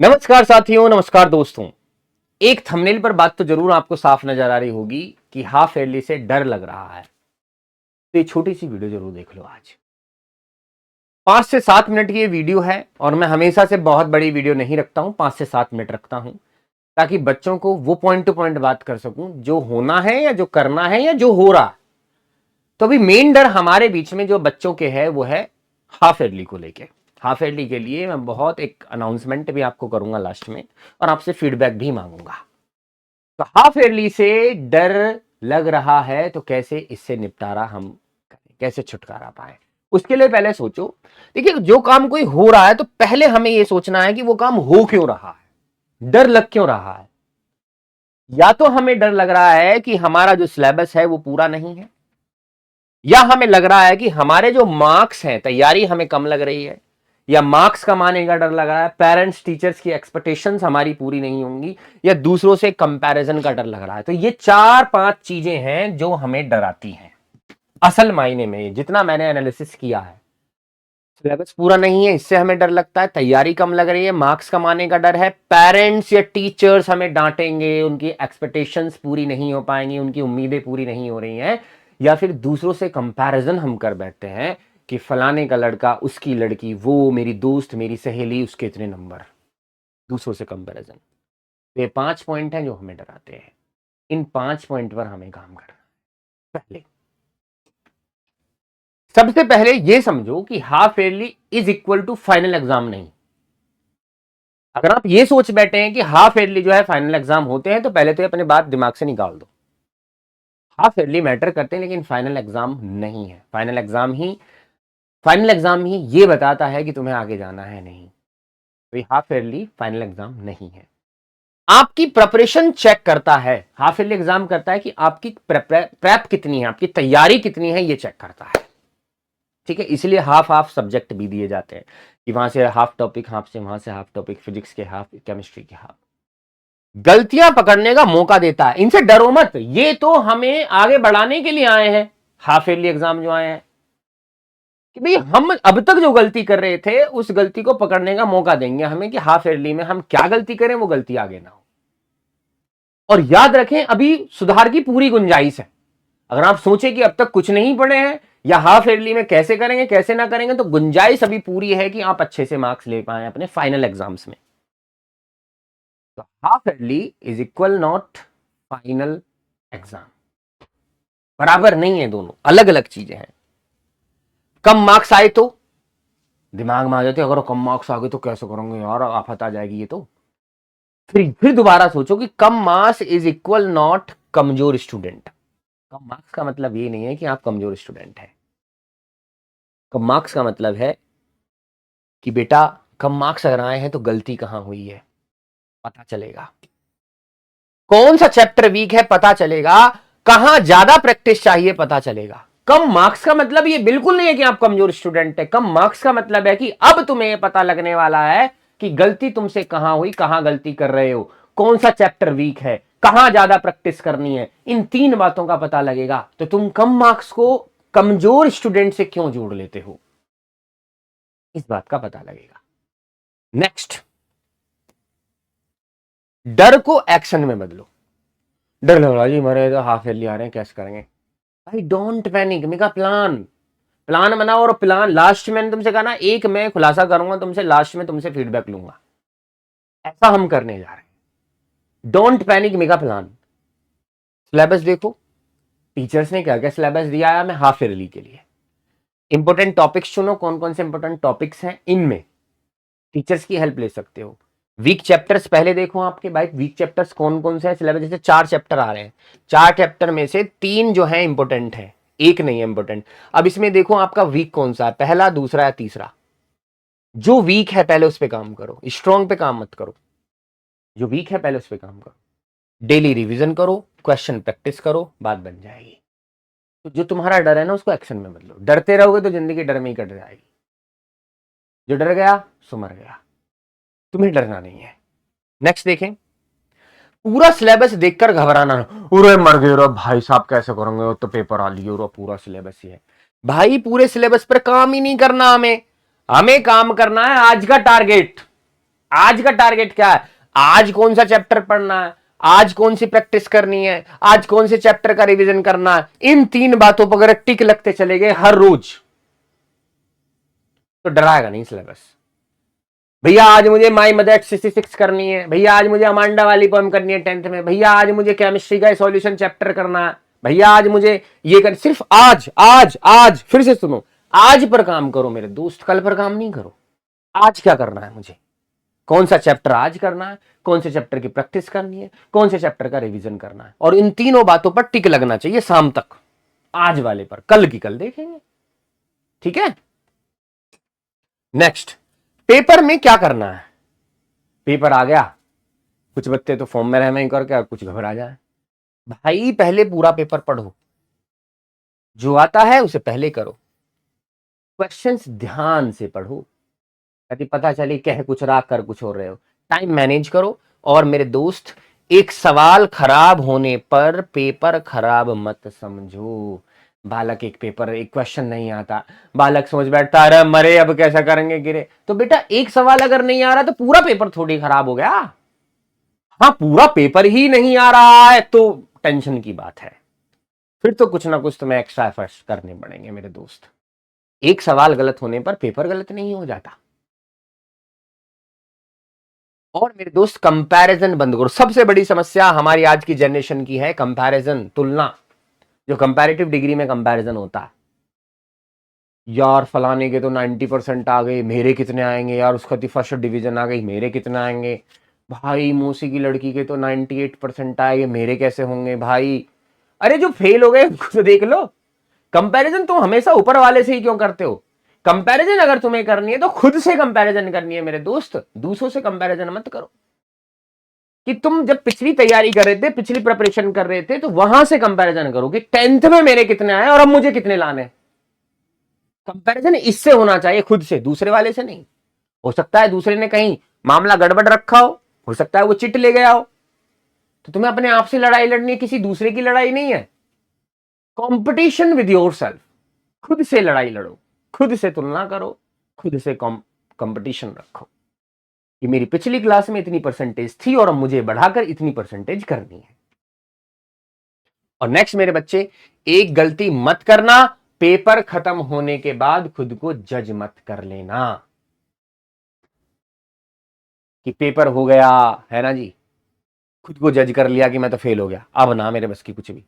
नमस्कार साथियों, नमस्कार दोस्तों। एक थंबनेल पर बात तो जरूर आपको साफ नजर आ रही होगी कि हाफ ईयरली से डर लग रहा है। तो ये छोटी सी वीडियो जरूर देख लो। आज 5 से 7 मिनट की ये वीडियो है और मैं हमेशा से बहुत बड़ी वीडियो नहीं रखता हूं, 5 से 7 मिनट रखता हूं ताकि बच्चों को वो पॉइंट टू पॉइंट बात कर सकूं जो होना है या जो करना है या जो हो रहा है। तो अभी मेन डर हमारे बीच में जो बच्चों के है वो है हाफ ईयरली को लेके। हाफ ईयरली के लिए मैं बहुत एक अनाउंसमेंट भी आपको करूंगा लास्ट में और आपसे फीडबैक भी मांगूंगा। तो हाफ ईयरली से डर लग रहा है तो कैसे इससे निपटारा हम करें, कैसे छुटकारा पाए। उसके लिए पहले सोचो। देखिए, जो काम कोई हो रहा है तो पहले हमें यह सोचना है कि वो काम हो क्यों रहा है, डर लग क्यों रहा है। या तो हमें डर लग रहा है कि हमारा जो सिलेबस है वो पूरा नहीं है, या हमें लग रहा है कि हमारे जो मार्क्स हैं, तैयारी हमें कम लग रही है, या मार्क्स कमाने का डर लग रहा है, पेरेंट्स टीचर्स की एक्सपेक्टेशंस हमारी पूरी नहीं होंगी, या दूसरों से कंपैरिजन का डर लग रहा है। तो ये 4-5 चीजें हैं जो हमें डराती हैं। असल मायने में जितना मैंने एनालिसिस किया है, सिलेबस पूरा नहीं है इससे हमें डर लगता है, तैयारी कम लग रही है, मार्क्स कमाने का डर है, पेरेंट्स या टीचर्स हमें डांटेंगे, उनकी एक्सपेक्टेशंस पूरी नहीं हो पाएंगी, उनकी उम्मीदें पूरी नहीं हो रही हैं, या फिर दूसरों से कंपैरिजन हम कर बैठते हैं कि फलाने का लड़का, उसकी लड़की, वो मेरी दोस्त, मेरी सहेली, उसके इतने नंबर, दूसरों से कंपैरिजन। तो ये 5 पॉइंट हैं जो हमें डराते हैं। इन 5 पॉइंट पर हमें काम करना है। पहले, सबसे पहले यह समझो कि half yearly is equal to final exam नहीं। अगर आप ये सोच बैठे हैं कि हाफ ईयरली जो है फाइनल एग्जाम होते हैं तो पहले तो अपनी बात दिमाग से निकाल दो। हाफ ईयरली मैटर करते हैं लेकिन फाइनल एग्जाम नहीं है। फाइनल एग्जाम ही ये बताता है कि तुम्हें आगे जाना है नहीं। तो ये हाफ ईयरली फाइनल एग्जाम नहीं है। आपकी प्रिपरेशन चेक करता है। हाफ ईयरली एग्जाम करता है कि आपकी प्रेप कितनी है, आपकी तैयारी कितनी है, ये चेक करता है। ठीक है, इसलिए हाफ हाफ सब्जेक्ट भी दिए जाते हैं कि वहां से हाफ टॉपिक, हाफ से वहां से हाफ टॉपिक, फिजिक्स के हाफ, केमिस्ट्री के हाफ। गलतियां पकड़ने का मौका देता है। इनसे डरो मत, ये तो हमें आगे बढ़ाने के लिए आए हैं। हाफ ईयरली एग्जाम जो आए हैं कि भाई हम अब तक जो गलती कर रहे थे उस गलती को पकड़ने का मौका देंगे हमें कि हाफ ईयरली में हम क्या गलती करें, वो गलती आगे ना हो। और याद रखें, अभी सुधार की पूरी गुंजाइश है। अगर आप सोचें कि अब तक कुछ नहीं पढ़े हैं या हाफ ईयरली में कैसे करेंगे कैसे ना करेंगे, तो गुंजाइश अभी पूरी है कि आप अच्छे से मार्क्स ले पाए अपने फाइनल एग्जाम्स में। तो half yearly is equal not final exam. बराबर नहीं है, दोनों अलग अलग चीजें हैं। कम मार्क्स आए तो दिमाग में आ जाते, अगर कम मार्क्स आ गए तो कैसे करोगे यार, आफत आ जाएगी ये तो। फिर दोबारा सोचो कि कम मार्क्स इज इक्वल नॉट कमजोर स्टूडेंट। कम मार्क्स का मतलब ये नहीं है कि आप कमजोर स्टूडेंट हैं। कम मार्क्स का मतलब है कि बेटा, कम मार्क्स अगर आए हैं तो गलती कहां हुई है पता चलेगा, कौन सा चैप्टर वीक है पता चलेगा, कहां ज्यादा प्रैक्टिस चाहिए पता चलेगा। कम मार्क्स का मतलब ये बिल्कुल नहीं है कि आप कमजोर स्टूडेंट है। कम मार्क्स का मतलब है कि अब तुम्हें यह पता लगने वाला है कि गलती तुमसे कहां हुई, कहां गलती कर रहे हो, कौन सा चैप्टर वीक है, कहां ज्यादा प्रैक्टिस करनी है। इन 3 बातों का पता लगेगा तो तुम कम मार्क्स को कमजोर स्टूडेंट से क्यों जोड़ लेते हो, इस बात का पता लगेगा। नेक्स्ट, डर को एक्शन में बदलो। डर लग रहा है जी, हमारे तो हाफ ईयरली आ रहे हैं, कैसे करेंगे भाई? डोंट पैनिक, मेरा प्लान बनाओ। और प्लान लास्ट में, मैंने तुमसे कहा ना, एक मैं खुलासा करूंगा तुमसे, लास्ट में तुमसे फीडबैक लूंगा। ऐसा हम करने जा रहे हैं। Don't panic, mega plan. Syllabus देखो, टीचर्स ने क्या क्या सिलेबस दिया है हमें हाफ ईयरली के लिए। इंपॉर्टेंट टॉपिक्स चुनो, कौन कौन से इंपॉर्टेंट टॉपिक्स हैं, इनमें टीचर्स की हेल्प ले सकते हो। वीक चैप्टर्स पहले देखो आपके भाई, वीक चैप्टर्स कौन कौन से हैं सिलेबस। जैसे 4 चैप्टर आ रहे हैं, 4 चैप्टर में से 3 जो है इंपॉर्टेंट है, एक नहीं है इंपॉर्टेंट। अब इसमें देखो आपका वीक कौन सा है, पहला, दूसरा या तीसरा। जो वीक है पहले उस पर काम करो, स्ट्रॉन्ग पे काम मत करो। जो वीक है पहले उस पर काम करो, डेली रिवीजन करो, क्वेश्चन प्रैक्टिस करो, बात बन जाएगी। तो जो तुम्हारा डर है ना, उसको एक्शन में बदलो। डरते रहोगे तो जिंदगी डर में ही कट जाएगी। जो डर गया सो मर गया, तुम्हें डरना नहीं है। नेक्स्ट देखें, पूरा सिलेबस देखकर घबराना ना। अरे मर गए रो भाई साहब, कैसे करेंगे, तो पेपर आ लिए रो, पूरा सिलेबस ही है। भाई पूरे सिलेबस पर काम ही नहीं करना, हमें काम करना है आज का टारगेट। आज का टारगेट क्या है? आज कौन सा चैप्टर पढ़ना है, आज कौन सी प्रैक्टिस करनी है, आज कौन से चैप्टर का रिवीजन करना है। इन 3 बातों पर अगर टिक लगते चले गए हर रोज तो डराएगा नहीं सिलेबस। भैया आज मुझे माई मदर 66 करनी है, भैया आज मुझे अमांडा वाली पोएम करनी है 10th में, भैया आज मुझे केमिस्ट्री का सॉल्यूशन चैप्टर करना है, भैया आज मुझे ये कर। सिर्फ आज आज आज, फिर से सुनो, आज पर काम करो मेरे दोस्त, कल पर काम नहीं करो। आज क्या करना है मुझे, कौन सा चैप्टर आज करना है, कौन से चैप्टर की प्रैक्टिस करनी है, कौन से चैप्टर का रिवीजन करना है, और इन तीनों बातों पर टिक लगना चाहिए शाम तक। आज वाले पर कल की कल देखेंगे, ठीक है। नेक्स्ट, पेपर में क्या करना है। पेपर आ गया, कुछ बच्चे तो फॉर्म में रह में करके और कुछ घबरा जाए। भाई पहले पूरा पेपर पढ़ो, जो आता है उसे पहले करो, क्वेश्चंस ध्यान से पढ़ो, यदि पता चले कह कुछ रहा कर कुछ हो रहे हो। टाइम मैनेज करो। और मेरे दोस्त, एक सवाल खराब होने पर पेपर खराब मत समझो। बालक एक क्वेश्चन नहीं आता, बालक समझ बैठता अरे मरे अब कैसा करेंगे गिरे। तो बेटा एक सवाल अगर नहीं आ रहा तो पूरा पेपर थोड़ी खराब हो गया। हाँ, पूरा पेपर ही नहीं आ रहा है तो टेंशन की बात है, फिर तो कुछ ना कुछ तुम्हें एक्स्ट्रा एफर्ट्स करने पड़ेंगे मेरे दोस्त। एक सवाल गलत होने पर पेपर गलत नहीं हो जाता। और मेरे दोस्त, कंपैरिजन बंद करो। सबसे बड़ी समस्या हमारी आज की जनरेशन की है कंपैरिजन, तुलना। जो कंपैरेटिव डिग्री में कंपैरिजन होता है, यार फलाने के तो 90% आ गए, मेरे कितने आएंगे, यार उसका तो फर्स्ट डिवीजन आ गई, मेरे कितने आएंगे, भाई मौसी की लड़की के तो 98% आए, मेरे कैसे होंगे भाई। अरे जो फेल हो गए उनको तो देख लो। कंपैरिजन तुम हमेशा ऊपर वाले से ही क्यों करते हो? कंपैरिजन अगर तुम्हें करनी है तो खुद से कंपैरिजन करनी है मेरे दोस्त, दूसरों से कंपैरिजन मत करो। कि तुम जब पिछली तैयारी कर रहे थे, पिछली प्रिपरेशन कर रहे थे, तो वहां से कंपैरिजन करो कि 10th में मेरे कितने आए और अब मुझे कितने लाने। कंपैरिजन इससे होना चाहिए, खुद से, दूसरे वाले से नहीं। हो सकता है दूसरे ने कहीं मामला गड़बड़ रखा हो सकता है वो चिट ले गया हो, तो तुम्हें अपने आप से लड़ाई लड़नी है, किसी दूसरे की लड़ाई नहीं है। कॉम्पिटिशन विद योरसेल्फ, खुद से लड़ाई लड़ो, खुद से तुलना करो, खुद से कंपटीशन रखो कि मेरी पिछली क्लास में इतनी परसेंटेज थी और अब मुझे बढ़ाकर इतनी परसेंटेज करनी है। और नेक्स्ट मेरे बच्चे, एक गलती मत करना, पेपर खत्म होने के बाद खुद को जज मत कर लेना कि पेपर हो गया है ना जी, खुद को जज कर लिया कि मैं तो फेल हो गया, अब ना मेरे बस की कुछ भी,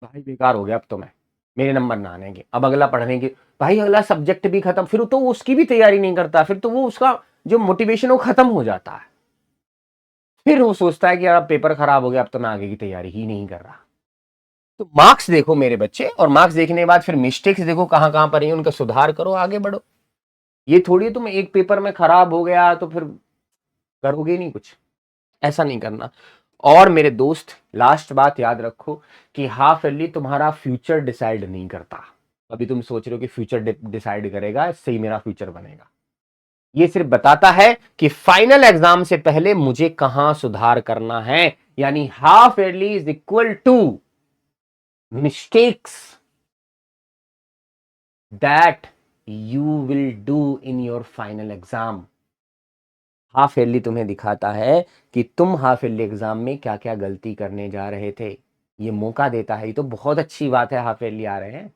भाई बेकार हो गया, अब तो मैं, मेरे नंबर ना आएंगे, अब अगला पढ़ने की, भाई अगला सब्जेक्ट भी खत्म, फिर तो उसकी भी तैयारी नहीं करता, फिर तो वो उसका जो मोटिवेशन वो खत्म हो जाता है। फिर वो सोचता है कि यार पेपर खराब हो गया, अब तो मैं आगे की तैयारी ही नहीं कर रहा। तो मार्क्स देखो मेरे बच्चे, और मार्क्स देखने के बाद फिर मिस्टेक्स देखो कहां कहां पर है, उनका सुधार करो, आगे बढ़ो। ये थोड़ी तुम एक पेपर में खराब हो गया तो फिर करोगे नहीं कुछ, ऐसा नहीं करना। और मेरे दोस्त, लास्ट बात याद रखो कि हाफ ईयरली तुम्हारा फ्यूचर डिसाइड नहीं करता। अभी तुम सोच रहे हो कि फ्यूचर डिसाइड करेगा, इससे ही मेरा फ्यूचर बनेगा। ये सिर्फ बताता है कि फाइनल एग्जाम से पहले मुझे कहां सुधार करना है। यानी half yearly is equal to mistakes that you will do in your final exam. Half yearly तुम्हें दिखाता है कि तुम हाफ ईयरली एग्जाम में क्या क्या गलती करने जा रहे थे, ये मौका देता है। ये तो बहुत अच्छी बात है, हाफ ईयरली आ रहे हैं,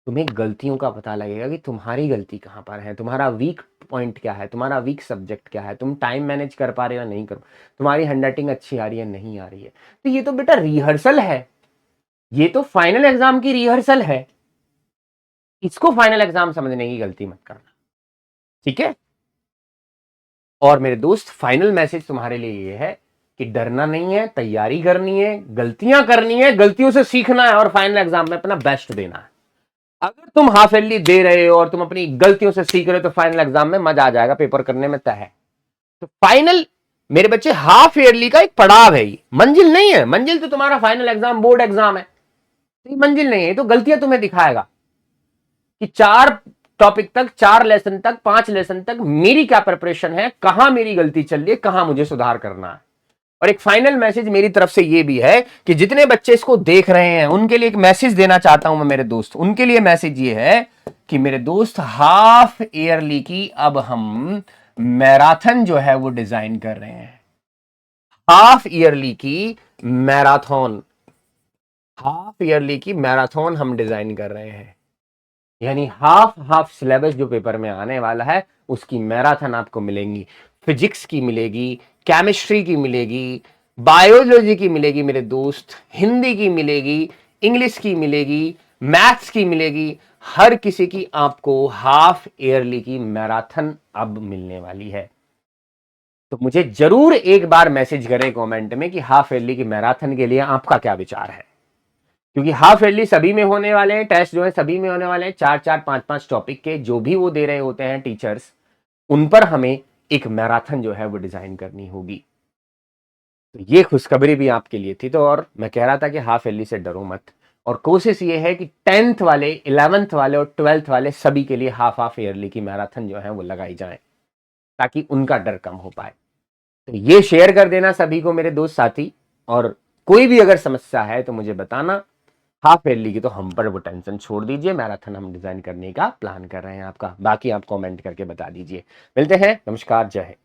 तुम्हें गलतियों का पता लगेगा कि तुम्हारी गलती कहाँ पर है, तुम्हारा वीक पॉइंट क्या है, तुम्हारा वीक सब्जेक्ट क्या है, तुम टाइम मैनेज कर पा रहे हो या नहीं कर, तुम्हारी हैंडराइटिंग अच्छी आ रही है नहीं आ रही है। तो ये तो बेटा रिहर्सल है, ये तो फाइनल एग्जाम की रिहर्सल है, इसको फाइनल एग्जाम समझने की गलती मत करना, ठीक है। और मेरे दोस्त, फाइनल मैसेज तुम्हारे लिए ये है कि डरना नहीं है, तैयारी करनी है, गलतियां करनी है, गलतियों से सीखना है और फाइनल एग्जाम में अपना बेस्ट देना है। अगर तुम हाफ ईयरली दे रहे हो और तुम अपनी गलतियों से सीख रहे हो तो फाइनल एग्जाम में मजा आ जाएगा, पेपर करने में तय है। तो फाइनल मेरे बच्चे, हाफ ईयरली का एक पड़ाव है, ये मंजिल नहीं है। मंजिल तो तुम्हारा फाइनल एग्जाम, बोर्ड एग्जाम है, तो ये मंजिल नहीं है, तो गलतियां तुम्हें दिखाएगा कि 4 टॉपिक तक, 4 लेसन तक, 5 लेसन तक मेरी क्या प्रिपरेशन है, कहां मेरी गलती चल रही है, कहां मुझे सुधार करना है। और एक फाइनल मैसेज मेरी तरफ से ये भी है कि जितने बच्चे इसको देख रहे हैं उनके लिए एक मैसेज देना चाहता हूं मैं मेरे दोस्त। उनके लिए मैसेज ये है कि मेरे दोस्त, हाफ ईयरली की अब हम मैराथन जो है वो डिजाइन कर रहे हैं। हाफ ईयरली की मैराथन, हाफ ईयरली की मैराथन हम डिजाइन कर रहे हैं, यानी हाफ हाफ सिलेबस जो पेपर में आने वाला है उसकी मैराथन आपको मिलेंगी। फिजिक्स की मिलेगी, केमिस्ट्री की मिलेगी, बायोलॉजी की मिलेगी मेरे दोस्त, हिंदी की मिलेगी, इंग्लिश की मिलेगी, मैथ्स की मिलेगी, हर किसी की आपको हाफ ईयरली की मैराथन अब मिलने वाली है। तो मुझे जरूर एक बार मैसेज करें कमेंट में कि हाफ ईयरली की मैराथन के लिए आपका क्या विचार है, क्योंकि हाफ ईयरली सभी में होने वाले हैं, टेस्ट जो है सभी में होने वाले हैं, 4-4 5-5 टॉपिक के जो भी वो दे रहे होते हैं टीचर्स, उन पर हमें एक मैराथन जो है वो डिजाइन करनी होगी। तो ये खुशखबरी भी आपके लिए थी। तो और मैं कह रहा था कि हाफ ईयरली से डरो मत, और कोशिश ये है कि 10th वाले, 11th वाले और 12th वाले सभी के लिए हाफ हाफ ईयरली की मैराथन जो है वो लगाई जाए, ताकि उनका डर कम हो पाए। तो ये शेयर कर देना सभी को मेरे दोस्त साथी, और कोई भी अगर समस्या है तो मुझे बताना। हाफ ईयरली की तो हम पर वो टेंशन छोड़ दीजिए, मैराथन हम डिजाइन करने का प्लान कर रहे हैं आपका, बाकी आप कमेंट करके बता दीजिए। मिलते हैं, नमस्कार, जय हिंद।